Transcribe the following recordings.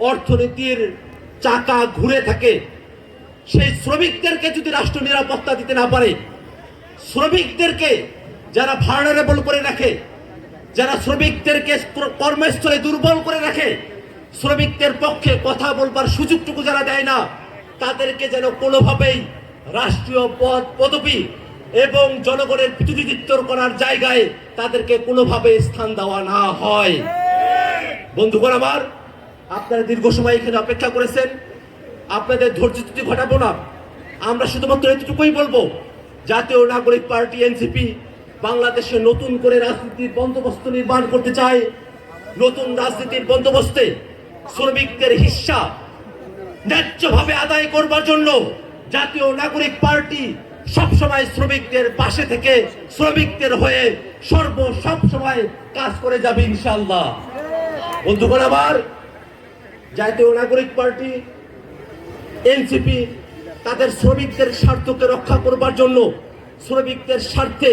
অর্থনীতির চাকা ঘুরে থাকে, সেই শ্রমিকদেরকে যদি রাষ্ট্র নিরাপত্তা দিতে না পারে, শ্রমিকদেরকে যারা ভালনারেবল করে রাখে, যারা শ্রমিকদেরকে কর্মস্থলে দুর্বল করে রাখে, শ্রমিকদের পক্ষে কথা বলবার সুযোগটুকু যারা দেয় না, তাদেরকে যেন কোনোভাবেই রাষ্ট্রীয় পদ পদবি এবং জনগণের প্রতিনিধিত্ব করার জায়গায় তাদেরকে কোনোভাবে স্থান দেওয়া না হয়। বন্ধুগণ আমার, আপনারা দীর্ঘ সময় এখানে অপেক্ষা করেছেন, আপনাদের ধৈর্যচ্যুতি ঘটাবো না। আমরা শুধুমাত্র এতটুকুই বলবো, জাতীয় নাগরিক পার্টি এনসিপি বাংলাদেশে নতুন করে রাজনীতির বন্দোবস্ত নির্মাণ করতে চায়। নতুন রাজনীতির বন্দোবস্তে শ্রমিকদের হিস্সা ন্যায্যভাবে আদায় করবার জন্য জাতীয় নাগরিক পার্টি সবসময় শ্রমিকদের পাশে থেকে শ্রমিকদের হয়ে সব সময় কাজ করে যাবে ইনশাআল্লাহ। বন্ধুগণ আমার, জাতীয় নাগরিক পার্টি এনসিপি তাদের শ্রমিকদের স্বার্থকে রক্ষা করবার জন্য শ্রমিকদের স্বার্থে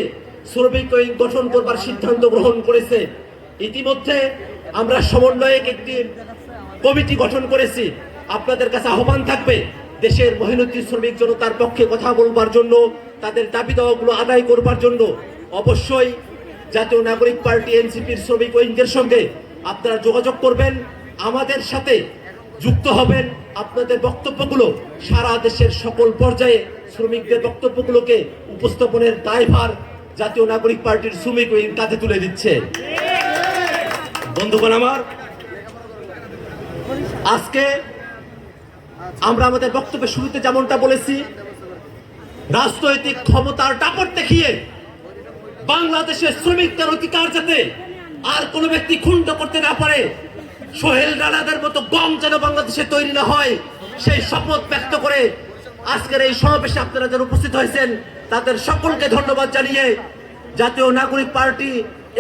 শ্রমিক ঐক্য গঠন করবার সিদ্ধান্ত গ্রহণ করেছে। ইতিমধ্যে আমরা সমন্বয়ক একটি কমিটি গঠন করেছি। আপনাদের কাছে আহ্বান থাকবে, দেশের মেহনতি শ্রমিক জনতার পক্ষে কথা বলবার জন্য, তাদের দাবি দাওয়াগুলো আদায় করবার জন্য অবশ্যই জাতীয় নাগরিক পার্টি এনসিপির শ্রমিক ঐক্যের সঙ্গে আপনারা যোগাযোগ করবেন, আমাদের সাথে যুক্ত হবেন। আপনাদের বক্তব্যগুলো সারা দেশের সকল পর্যায়ে শ্রমিকদের বক্তব্যগুলোকে উপস্থাপনের দায়ভার জাতীয় নাগরিক পার্টির শ্রমিক ঐক্য কাঁধে তুলে দিচ্ছে। বন্ধুগণ আমার, আজকে আমরা আমাদের বক্তব্যের শুরুতে যেমনটা বলেছি, রাজনৈতিক ক্ষমতার দাপট দেখিয়ে বাংলাদেশের শ্রমিকদের অধিকার যাতে আর কোনো ব্যক্তি ক্ষুণ্ণ করতে না পারে, সোহেল রানাদের মতো গম যেন বাংলাদেশে তৈরি না হয়, সেই শপথ ব্যক্ত করে আজকের এই সমাবেশে আপনারা যারা উপস্থিত হয়েছেন তাদের সকলকে ধন্যবাদ জানিয়ে জাতীয় নাগরিক পার্টি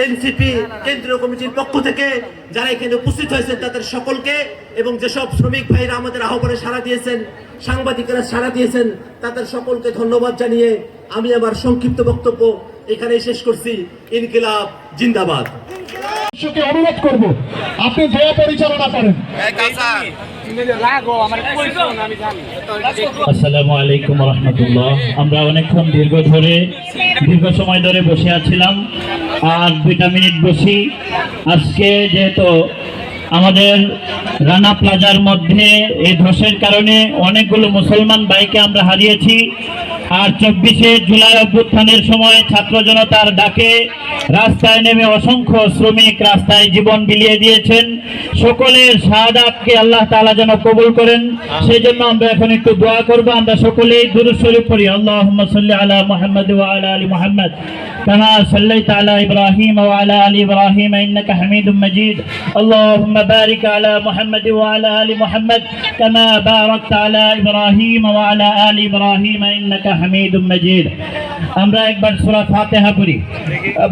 এনসিপি কেন্দ্রীয় কমিটির পক্ষ থেকে যারা এখানে উপস্থিত হয়েছেন তাদের সকলকে, এবং যেসব শ্রমিক ভাইরা আমাদের আহ্বানে সাড়া দিয়েছেন, সাংবাদিকেরা সাড়া দিয়েছেন, তাদের সকলকে ধন্যবাদ জানিয়ে আমি আমার সংক্ষিপ্ত বক্তব্য এখানেই শেষ করছি। ইনকিলাব জিন্দাবাদ। অনুরোধ করব, আপনি যে পরিচালনা করেন। আসসালামু আলাইকুম রহমতুল্লাহ। আমরা অনেকক্ষণ দীর্ঘ সময় ধরে বসে আছিলাম, আর 2টা মিনিট বসি। আজকে যেহেতু আমাদের রানা প্লাজার মধ্যে এই ধসের কারণে অনেকগুলো মুসলমান ভাইকে আমরা হারিয়েছি, আর 24শে জুলাই অভ্যুত্থানের সময় ছাত্র জনতার ডাকে রাস্তায় নেমে অসংখ্য শ্রমিক রাস্তায় জীবন বিলিয়ে দিয়েছেন। সকলের শাহাদাতকে আল্লাহ তাআলা যেন কবুল করেন, সেই জন্য আমরা এখন একটু দোয়া করব। আমরা সকলেই দুরূদ শরীফ পড়ি। আল্লাহুম্মা সাল্লি আলা মুহাম্মাদ ওয়া আলা আলি মুহাম্মাদ কামা সাল্লাইতা আলা ইব্রাহিম ওয়া আলা আলি ইব্রাহিম ইন্নাকা হামিদুম মাজিদ। আল্লাহুম্মা বারিক আলা মুহাম্মাদ ওয়া আলা আলি মুহাম্মাদ কামা বারাকতা আলা ইব্রাহিম ওয়া আলা আলি ইব্রাহিম ইন্নাকা হামিদুম মাজিদ। আমরা একবার সূরা ফাতিহা পড়ি।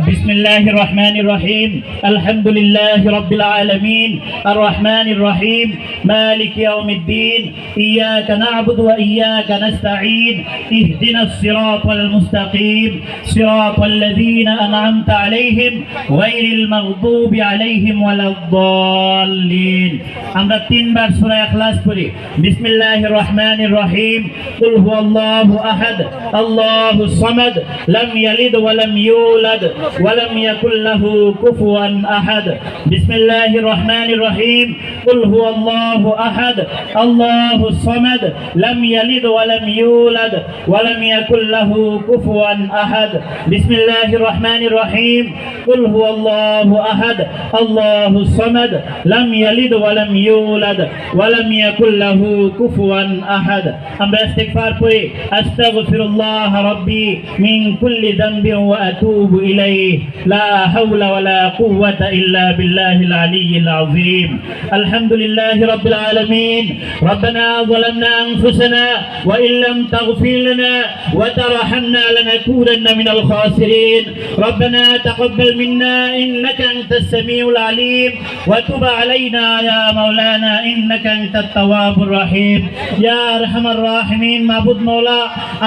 বিসমিল্লাহির রহমানির রহিম। আলহামদুলিল্লাহি রাব্বিল আলামিন আর রহমানির রহিম মালিকি ইয়াউমিদ্দিন ইয়াকা না'বুদু ওয়া ইয়াকা নাস্তাঈন ইহদিনাস সিরাতাল মুস্তাকিম সিরাতাল লাযীনা আন'আমতা আলাইহিম গায়রিল মাগদুবি আলাইহিম ওয়ালাদ-দাল্লিন। আমরা 3বার সূরা ইখলাস পড়ি। বিসমিল্লাহির রহমানির রহিম। কুল হুয়াল্লাহু আহাদ আল্লাহুস সামাদ লাম ইয়ালিদ ওয়া লাম ইউলাদ ওয়া লাম ইয়াকুল লাহু কুফুয়ান আহাদ। বিসমিল্লাহির রহমানির রহিম। কুল হুয়াল্লাহু আহাদ আল্লাহুস সামাদ লাম ইয়ালিদ ওয়া লাম ইউলাদ ওয়া লাম ইয়াকুল লাহু কুফুয়ান আহাদ। বিসমিল্লাহির রহমানির রহিম। কুল হুয়াল্লাহু আহাদ আল্লাহুস সামাদ লাম ইয়ালিদ ওয়া লাম ইউলাদ ওয়া লাম ইয়াকুল লাহু কুফুয়ান আহাদ। আমরা ইস্তিগফার পড়ি। আস্তাগফিরুল্লাহ রাব্বি মিন কুল্লি যামবিন ওয়া আতুবু ইলাইহি লা হাওলা ওয়া লা কুওয়াতা ইল্লা বিল্লাহিল আলিয়্যিল আযীম। আলহামদুলিল্লাহি রাব্বিল আলামিন। রব্বানা যালামনা আনফুসানা ওয়া ইল্লাম তাগফির লানা ওয়া তারহামনা লানাকুনান্না মিনাল খাসিরিন। রব্বানা তাকাব্বাল মিন্না ইন্নাকা আনতাস সামিউল আলিম ওয়া তুব আলাইনা ইয়া মাওলানা ইন্নাকা আনতাত তাওয়াবুর রহিম। ইয়া আরহামার রাহিমিন। মাবুদ মাওলা,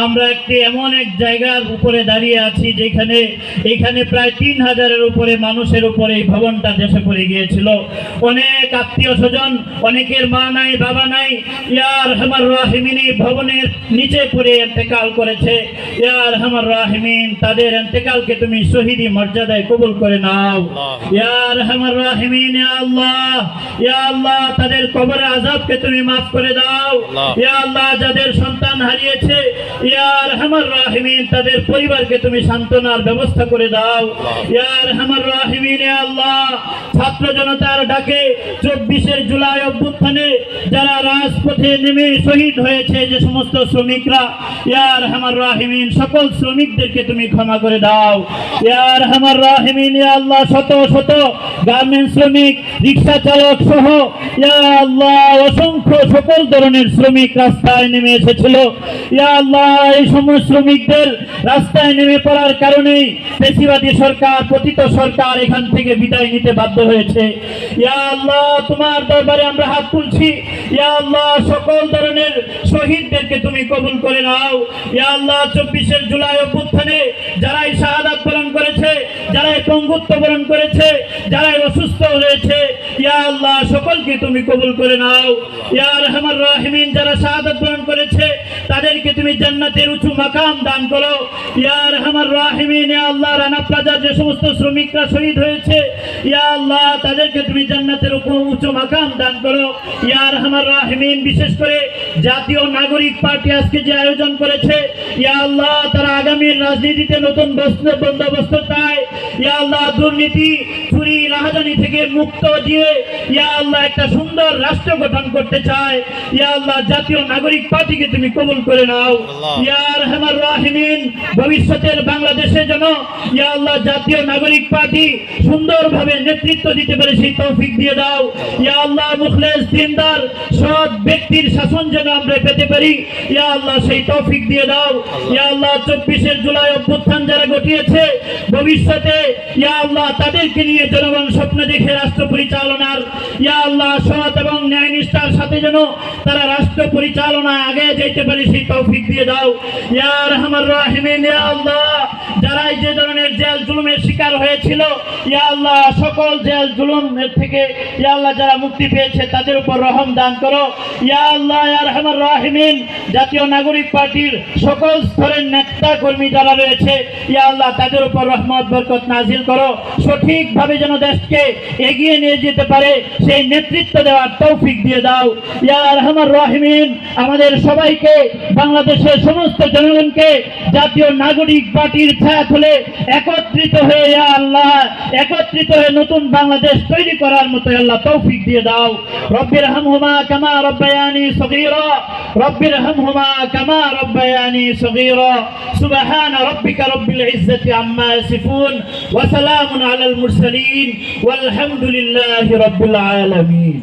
আমরা একটি এমন এক জায়গার উপরে দাঁড়িয়ে আছি যেখানে এখানে প্রায় 3000-এর উপরে মানুষের উপরে এই ভবনটা ধসে পড়ে গিয়েছিল। অনেক আত্মীয় স্বজন, অনেকের মা নাই, বাবা নাই, ইয়া আরহামার রাহিমিন এই ভবনের নিচে পড়ে ইন্তেকাল করেছে। ইয়া আরহামার রাহিমিন তাদের ইন্তেকালকে তুমি শহীদি মর্যাদায় কবুল করে নাও। ইয়া আরহামার রাহিমিন ইয়া আল্লাহ তাদের কবরের আযাবকে তুমি মাফ করে দাও। ইয়া আল্লাহ যাদের সন্তান হারিয়েছে, ইয়া আরহামার রাহিমিন তাদের পরিবারকে তুমি সান্ত্বনার ব্যবস্থা করে দাও। ইয়া আরহামার রাহিমিন ইয়া আল্লাহ ছাত্র জনতার ডাকে 24 জুলাই অভ্যুত্থানে যারা রাজপথে নেমে শহীদ হয়েছে যে সমস্ত শ্রমিকরা, ইয়া আরহামার রাহিমিন সকল শ্রমিকদেরকে তুমি ক্ষমা করে দাও। ইয়া আরহামার রাহিমিন ইয়া আল্লাহ শত শত গার্মেন্টস শ্রমিক, রিক্সা চালক সহ ইয়া আল্লাহ অসংখ্য সকল ধরনের শ্রমিক রাস্তায় নেমে এসেছিল। ইয়া আল্লাহ এই সমস্ত শ্রমিকদের রাস্তায় নেমে পড়ার কারণেই পেশিবাদী সরকার, পতিত সরকার এখান থেকে বিদায় নিতে বাধ্য হয়েছে। ইয়া আল্লাহ তোমার দরবারে আমরা হাত তুলছি। ইয়া আল্লাহ সকল ধরনের শহীদদেরকে তুমি কবুল করে নাও। ইয়া আল্লাহ 24 জুলাই অভ্যুত্থানে যারাই শাহাদাত বরণ করেছে, যারাই পঙ্গুত্ব বরণ করেছে, যারাই অসুস্থ হয়েছে, ইয়া আল্লাহ সকলকে তুমি কবুল করে নাও। ইয়া আরহামার রাহিমিন যারা শাহাদাত বরণ করেছে তাদেরকে তুমি জান্নাতের উঁচু মাকাম দান করো। ইয়া আরহামার রাহিমিন ইয়া আল্লাহ রানা প্লাজার যে সমস্ত শ্রমিকরা শহীদ হয়েছে, ইয়া আল্লাহ তাদেরকে তুমি জান্নাতের উঁচু মাকাম দান করো। ইয়া আরহামার রাহিমিন বিশেষ করে জাতীয় নাগরিক পার্টি আজকে যে আয়োজন করেছে, ইয়া আল্লাহ তারা আগামীর রাজনীতিতে নতুন বন্দোবস্ত চায়। ইয়া আল্লাহ দুর্নীতি, চুরি, রাহাজানি থেকে মুক্ত দিয়ে ইয়া আল্লাহ একটা সুন্দর রাষ্ট্র গঠন করতে চায়। ইয়া আল্লাহ জাতীয় নাগরিক পার্টিকে তুমি কবুল করে নাও। ইয়া আরহামার রাহিমিন ভবিষ্যতের বাংলাদেশে যেন ইয়া আল্লাহ জাতীয় নাগরিক পার্টি সুন্দরভাবে নেতৃত্ব দিতে পারে সেই তৌফিক দিয়ে দাও। ইয়া আল্লাহ মুখলেস, দিনদার, সৎ ব্যক্তির শাসন যেন আমরা পেতে পারি, ইয়া আল্লাহ সেই তৌফিক দিয়ে দাও। ইয়া আল্লাহ 24 জুলাই অভ্যুত্থান যারা ঘটিয়েছে ভবিষ্যতে ইয়া আল্লাহ তাদেরকে নিয়ে জনগণ স্বপ্ন দেখে রাষ্ট্র পরিচালনার ইয়া আল্লাহ সৎ এবং ন্যায়নিষ্ঠার সাথে যেন তারা রাষ্ট্র পরিচালনায় আগে যেতে পারে সেই তৌফিক দিয়ে দাও। ইয়া আরহামার রাহিমিন ইয়া আল্লাহ যারাই যে ধরনের জেল জুলুমের শিকার হয়েছিল, ইয়া আল্লাহ সকল জেল জুলুমের থেকে ইয়া আল্লাহ যারা মুক্তি পেয়েছে তাদের উপর রহম দান করো। ইয়া আল্লাহ ইয়া আরহামার রাহিমিন জাতীয় নাগরিক পার্টির সকল স্তরের নেতা কর্মী যারা রয়েছে, ইয়া আল্লাহ তাদের উপর রহমত বরকত নাজিল করো। সঠিকভাবে যেন দেশকে এগিয়ে নিয়ে যেতে পারে সেই নেতৃত্ব দেওয়ার তৌফিক দিয়ে দাও। ইয়া আরহামার রাহিমিন আমাদের সবাইকে, বাংলাদেশের সমস্ত জনগণকে জাতীয় নাগরিক পার্টির ছায়াতলে একত্রিত হয়ে ইয়া আল্লাহ একত্রিত হয়ে নতুন বাংলাদেশ তৈরি করার মতো আল্লাহ তৌফিক দিয়ে দাও। রব্বিরহামহুমা কামা রব্বায়ানি সগীরা, রব্বিরহামহুমা কামা রব্বায়ানি সগীরা। সুবহানা রাব্বিকা রব্বিল ইজ্জাতি আম্মা ইয়াসিফুন ওয়া সালামুন আলাল মুরসালিন ওয়ালহামদুলিল্লাহি রাব্বিল আলামিন।